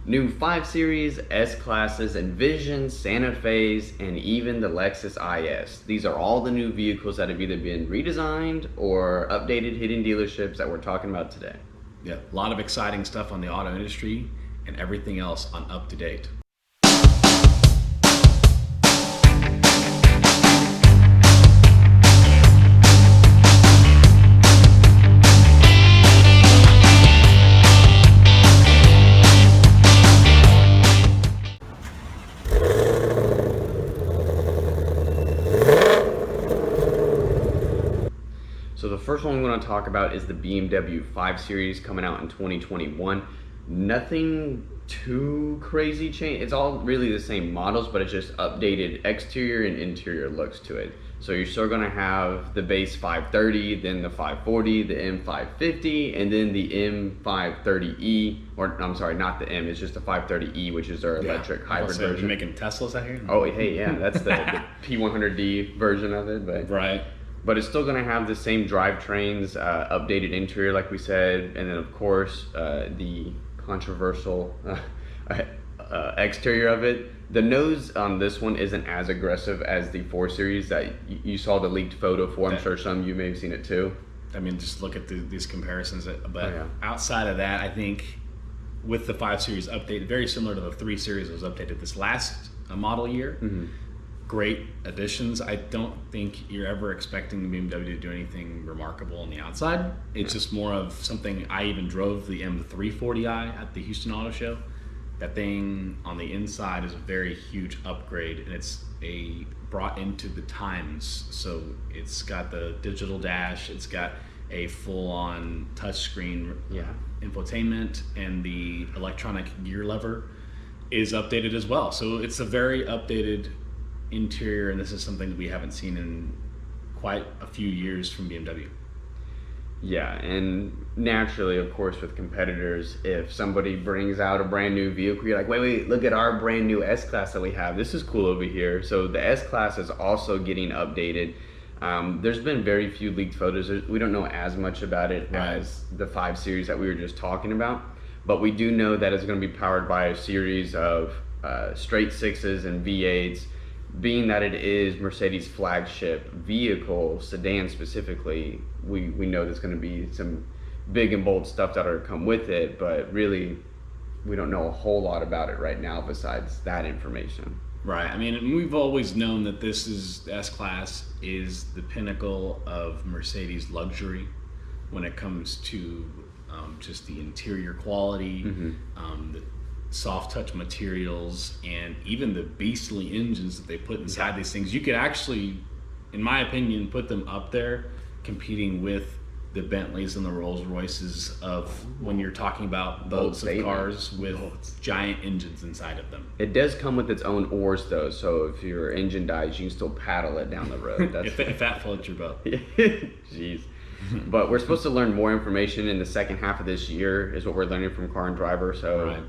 New 5 Series, S-Classes, Envision, Santa Fe's, and even the Lexus IS. These are all the new vehicles that have either been redesigned or updated hidden dealerships that we're talking about today. Yeah, a lot of exciting stuff on the auto industry and everything else on Up to Date. So the first one we want to talk about is the BMW 5 Series coming out in 2021. Nothing too crazy change. It's all really the same models, but it's just updated exterior and interior looks to it. So you're still going to have the base 530, then the 540, the M550, and then the M530e, or I'm sorry, not the M, it's just the 530e, which is their electric hybrid version. You're making Teslas out here? Oh, hey, yeah, that's the P100D version of it. But right. But it's still going to have the same drivetrains, updated interior, like we said, and then of course the controversial exterior of it. The nose on this one isn't as aggressive as the 4 Series that you saw the leaked photo for. I'm sure some of you may have seen it too. I mean, just look at these comparisons. But outside of that, I think with the 5 Series updated, very similar to the 3 Series that was updated this last model year. Mm-hmm. Great additions. I don't think you're ever expecting the BMW to do anything remarkable on the outside. It's just more of something. I even drove the M340i at the Houston Auto Show. That thing on the inside is a very huge upgrade, and it's brought into the times. So it's got the digital dash, it's got a full-on touchscreen infotainment, and the electronic gear lever is updated as well. So it's a very updated interior, and this is something that we haven't seen in quite a few years from BMW. Yeah, and naturally, of course, with competitors, if somebody brings out a brand new vehicle, you're like, wait, look at our brand new S-Class that we have. This is cool over here. So the S-Class is also getting updated. There's been very few leaked photos. We don't know as much about it as the 5 Series that we were just talking about, but we do know that it's going to be powered by a series of straight sixes and V8s. Being that it is Mercedes' flagship vehicle, sedan specifically, we know there's going to be some big and bold stuff that'll come with it, but really we don't know a whole lot about it right now besides that information. Right. I mean, we've always known that S-Class is the pinnacle of Mercedes luxury when it comes to just the interior quality, the soft touch materials, and even the beastly engines that they put inside these things. You could actually, in my opinion, put them up there competing with the Bentleys and the Rolls Royces of when you're talking about boats of cars with giant engines inside of them. It does come with its own oars though, so if your engine dies, you can still paddle it down the road. That's if that floats your boat. Jeez. But we're supposed to learn more information in the second half of this year is what we're learning from Car and Driver, so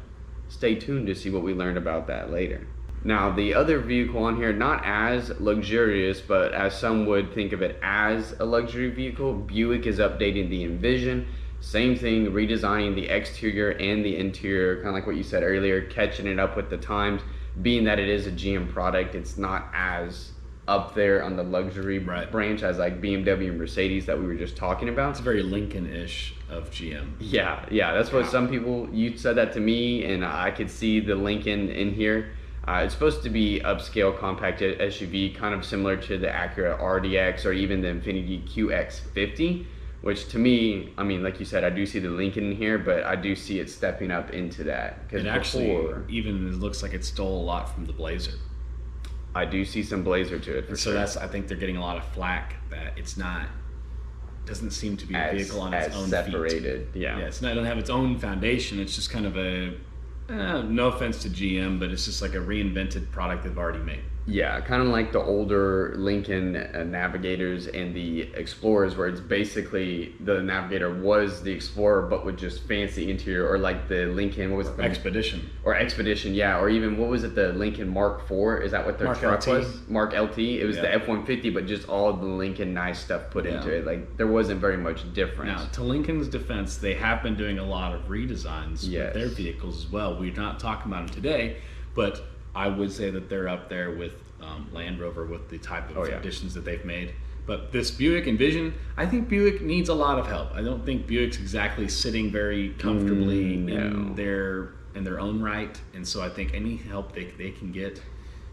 stay tuned to see what we learned about that later. Now, the other vehicle on here, not as luxurious, but as some would think of it as a luxury vehicle, Buick is updating the Envision. Same thing, redesigning the exterior and the interior, kind of like what you said earlier, catching it up with the times. Being that it is a GM product, it's not as up there on the luxury branch as like BMW and Mercedes that we were just talking about. It's very Lincoln-ish of GM. Yeah, that's what some people, you said that to me, and I could see the Lincoln in here. It's supposed to be upscale compact SUV, kind of similar to the Acura RDX or even the Infiniti QX50, which to me, I mean, like you said, I do see the Lincoln in here, but I do see it stepping up into that. It actually even looks like it stole a lot from the Blazer. I do see some Blazer to it. So I think they're getting a lot of flack that it's not, doesn't seem to be a vehicle on its own separated. Feet. Yeah, it's not, it doesn't have its own foundation. It's just kind of a, no offense to GM, but it's just like a reinvented product they've already made. Yeah, kind of like the older Lincoln Navigators and the Explorers, where it's basically the Navigator was the Explorer, but with just fancy interior, or like the Lincoln, what was it? Expedition. Or Expedition, yeah, or even what was it? The Lincoln Mark IV? Is that what their Mark truck LT. was? Mark LT. It was the F-150, but just all the Lincoln nice stuff put into it. Like there wasn't very much difference. Now, to Lincoln's defense, they have been doing a lot of redesigns with their vehicles as well. We're not talking about them today, but I would say that they're up there with Land Rover with the type of additions that they've made. But this Buick Envision, I think Buick needs a lot of help. I don't think Buick's exactly sitting very comfortably in their own right, and so I think any help they can get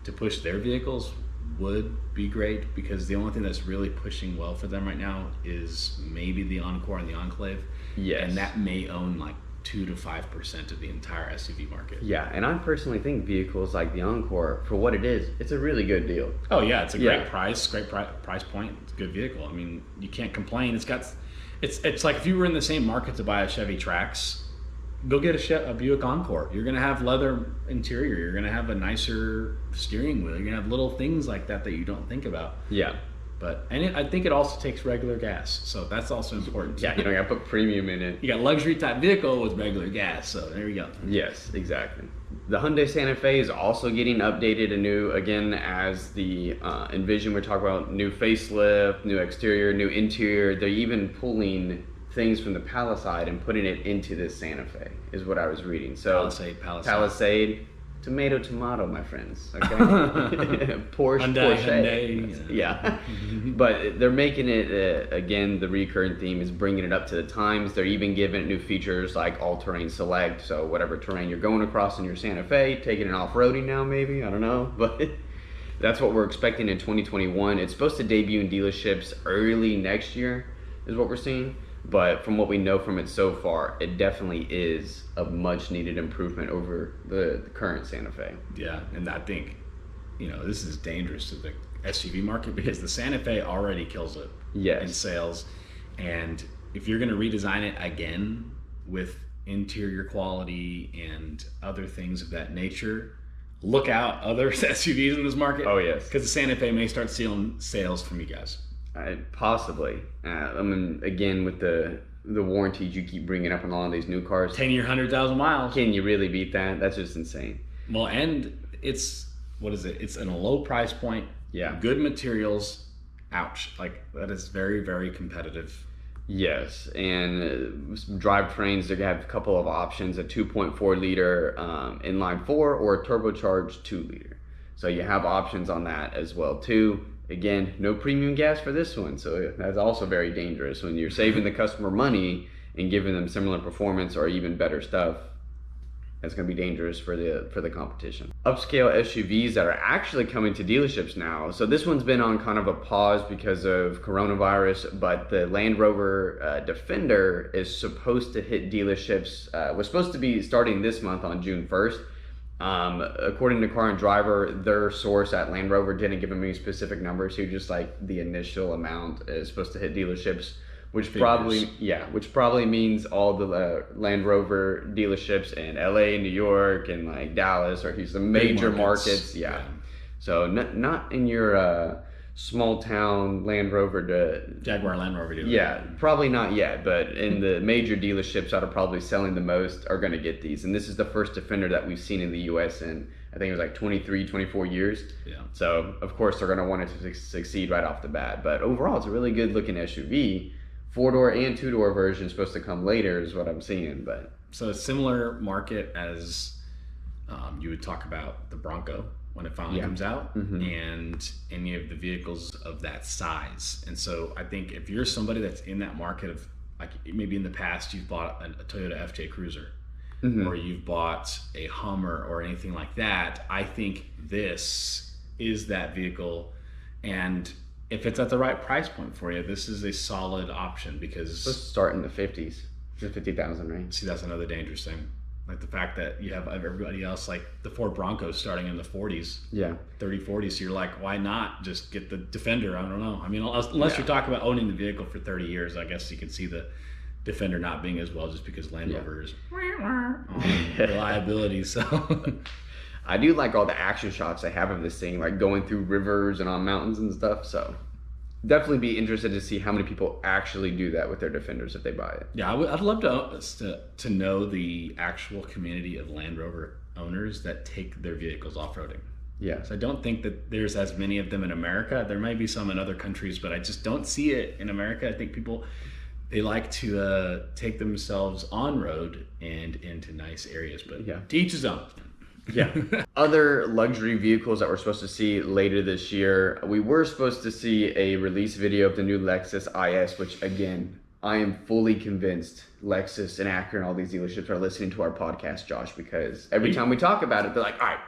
to push their vehicles would be great, because the only thing that's really pushing well for them right now is maybe the Encore and the Enclave. Yes. And that may own like 2 to 5% of the entire SUV market. Yeah, and I personally think vehicles like the Encore, for what it is, it's a really good deal. Oh yeah, it's a great price, price point. It's a good vehicle. I mean, you can't complain. It's like if you were in the same market to buy a Chevy Trax, go get a Buick Encore. You're gonna have leather interior. You're gonna have a nicer steering wheel. You're gonna have little things like that you don't think about. Yeah. I think it also takes regular gas, so that's also important. Yeah, you don't gotta put premium in it. You got luxury type vehicle with regular gas, so there you go. Yes, exactly. The Hyundai Santa Fe is also getting updated anew, again, as the Envision. We're talking about new facelift, new exterior, new interior. They're even pulling things from the Palisade and putting it into this Santa Fe, is what I was reading. So Palisade. Tomato, my friends. Okay. Porsche. Yeah. But they're making it again. The recurrent theme is bringing it up to the times. They're even giving it new features like all-terrain select. So whatever terrain you're going across in your Santa Fe, taking it off-roading now, maybe, I don't know, but that's what we're expecting in 2021. It's supposed to debut in dealerships early next year, is what we're seeing. But from what we know from it so far, it definitely is a much needed improvement over the current Santa Fe. Yeah, and I think, this is dangerous to the SUV market, because the Santa Fe already kills it in sales. And if you're going to redesign it again with interior quality and other things of that nature, look out, other SUVs in this market. Oh, yes. Because the Santa Fe may start stealing sales from you guys. Possibly. I mean, again, with the warranties you keep bringing up on all of these new cars. 10-year, 100,000 miles. Can you really beat that? That's just insane. Well, and it's in a low price point. Yeah. Good materials. Ouch. Like, that is very, very competitive. Yes, and drivetrains, they have a couple of options, a 2.4 liter inline 4 or a turbocharged 2 liter. So you have options on that as well too. Again, no premium gas for this one, so that's also very dangerous. When you're saving the customer money and giving them similar performance or even better stuff, that's going to be dangerous for the competition. Upscale SUVs that are actually coming to dealerships now. So this one's been on kind of a pause because of coronavirus, but the Land Rover Defender is supposed to hit dealerships, was supposed to be starting this month on June 1st. According to Car and Driver, their source at Land Rover didn't give them any specific numbers. So just like the initial amount is supposed to hit dealerships, which probably means all the Land Rover dealerships in LA, New York, and like Dallas or Houston, major markets. Yeah. So not in your small town Land Rover Jaguar Land Rover dealer. Yeah, probably not yet, but in the major dealerships that are probably selling the most are going to get these. And this is the first Defender that we've seen in the US in, I think it was like 23, 24 years. Yeah. So of course they're going to want it to succeed right off the bat. But overall, it's a really good looking SUV. 4-door and 2-door version is supposed to come later is what I'm seeing. But so a similar market as you would talk about the Bronco when it finally comes out, and any of the vehicles of that size. And so I think if you're somebody that's in that market of, like, maybe in the past you've bought a Toyota FJ Cruiser, or you've bought a Hummer or anything like that, I think this is that vehicle. And if it's at the right price point for you, this is a solid option, because let's start in the 50s, the 50,000 range. See, that's another dangerous thing. Like the fact that you have everybody else, like the Ford Broncos starting in the 40s, 30, 40s. So you're like, why not just get the Defender? I don't know. I mean, unless you're talking about owning the vehicle for 30 years, I guess you can see the Defender not being as well, just because Land Rover is reliability. So I do like all the action shots they have of this thing, like going through rivers and on mountains and stuff. So definitely be interested to see how many people actually do that with their Defenders if they buy it. Yeah, I'd love to know the actual community of Land Rover owners that take their vehicles off-roading. Yeah. So I don't think that there's as many of them in America. There might be some in other countries, but I just don't see it in America. I think people, they like to take themselves on road and into nice areas, but yeah, to each his own. Yeah. Other luxury vehicles that we're supposed to see later this year, we were supposed to see a release video of the new Lexus IS, which again, I am fully convinced Lexus and Acura and all these dealerships are listening to our podcast, Josh, because every time we talk about it, they're like, all right,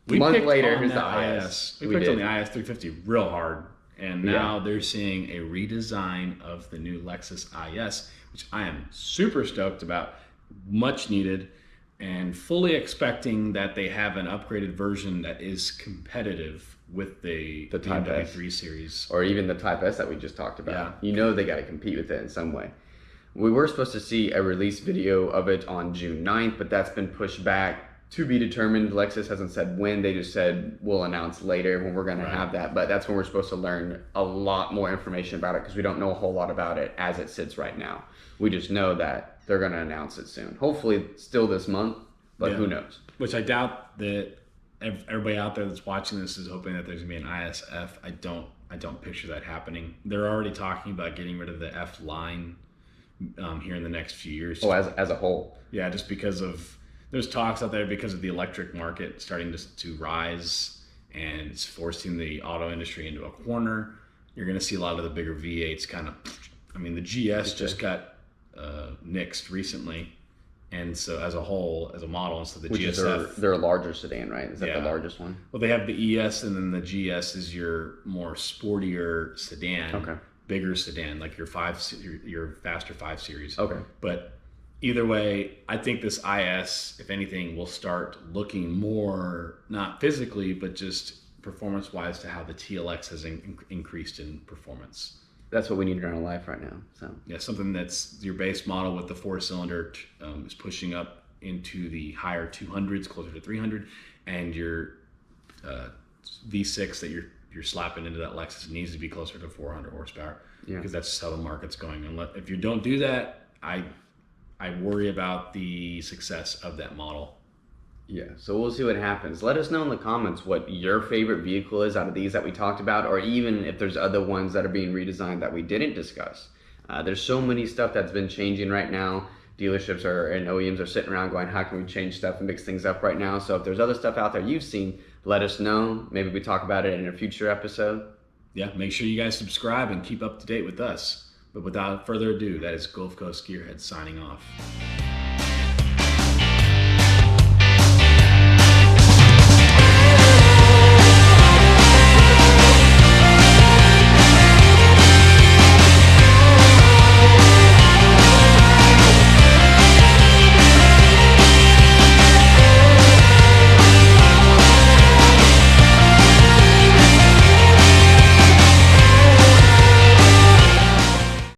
a month later, here's the IS. We picked on the IS 350 real hard, and now they're seeing a redesign of the new Lexus IS, which I am super stoked about, much needed, and fully expecting that they have an upgraded version that is competitive with the Type BMW S 3 Series. Or even the Type S that we just talked about. Yeah. You know they got to compete with it in some way. We were supposed to see a release video of it on June 9th, but that's been pushed back to be determined. Lexus hasn't said when. They just said we'll announce later when we're going to have that. But that's when we're supposed to learn a lot more information about it, because we don't know a whole lot about it as it sits right now. We just know that they're going to announce it soon. Hopefully still this month, but who knows? Which I doubt that everybody out there that's watching this is hoping that there's going to be an ISF. I don't picture that happening. They're already talking about getting rid of the F line here in the next few years. Oh, as a whole. Yeah, just because of, there's talks out there because of the electric market starting to rise, and it's forcing the auto industry into a corner. You're going to see a lot of the bigger V8s kind of, I mean, the GS just got nixed recently. And so as a whole, as a model, instead of the GSF. They're a larger sedan, right? Is that the largest one? Well, they have the ES, and then the GS is your more sportier sedan. Okay. Bigger sedan, like your faster 5 Series. Okay. But either way, I think this IS, if anything, will start looking more, not physically, but just performance-wise to how the TLX has increased in performance. That's what we need in our life right now. So yeah, something that's your base model with the 4-cylinder is pushing up into the higher 200s, closer to 300, and your V6 that you're slapping into that Lexus needs to be closer to 400 horsepower. Yeah. Because that's just how the market's going. And if you don't do that, I worry about the success of that model. Yeah, so we'll see what happens. Let us know in the comments what your favorite vehicle is out of these that we talked about, or even if there's other ones that are being redesigned that we didn't discuss. There's so many stuff that's been changing right now. Dealerships and OEMs are sitting around going, how can we change stuff and mix things up right now? So if there's other stuff out there you've seen, let us know. Maybe we talk about it in a future episode. Yeah, make sure you guys subscribe and keep up to date with us. But without further ado, that is Gulf Coast Gearheads signing off.